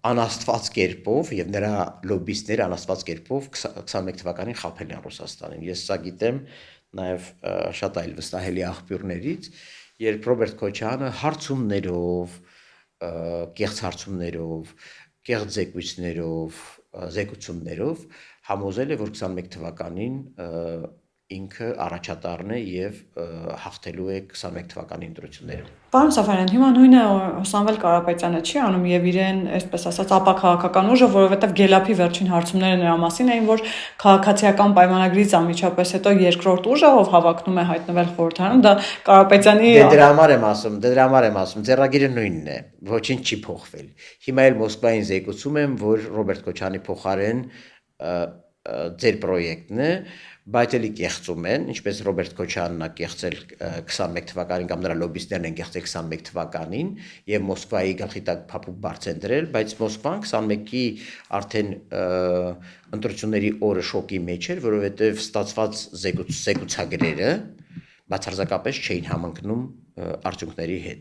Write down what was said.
անաստված կերպով եւ նրա լոբիստները անաստված կերպով 21 թվականին խաբել են Ռուսաստանին։ Ես սա գիտեմ նաեւ շատ այլ վստահելի աղբյուրներից, երբ Ռոբերտ Քոչարյանը հարցումներով, կեղծ հարցումներով, կեղծ զեկույցներով համոզել է, որ 21 թվականին ինքը առաջատարն է եւ հաղթելու է 21 թվականի ընտրությունները։ Պարոն Սաֆարյան, հիմա նույնը Սամվել Կարապետյանը չի անում եւ իրեն, այսպես ասած, ապաքաղաքական ուժը, որովհետեւ Գելափի վերջին հարցումները նրա մասին էին, որ քաղաքացիական պայմանագրից անմիջապես հետո երկրորդ ուժը, ով հավակնում է հայտնվել խորհրդարանում, դա Կարապետյանի դրա համար եմ ասում, ձեռագիրը նույնն է, ոչինչ չի փոխվել։ Հիմա էլ Մոսկվային զեկուցում եմ, որ Ռոբերտ Քոչարյանի փոխարեն ձեր պրոյեկտն է, բայց էլի կեղծում են, ինչպես Ռոբերտ Քոչարյանն է կեղծել 21 թվականին կամ նրա լոբիստներն են կեղծել 21 թվականին եւ Մոսկվայի գլխի տակ փափուկ բարձ են դրել, բայց Մոսկվան 21-ի արդեն ընտրությունների օրը շոկի մեջ էր, որովհետեւ ստացված զեկուցագրերը բացարձակապես չէին համընկնում արդյունքների հետ։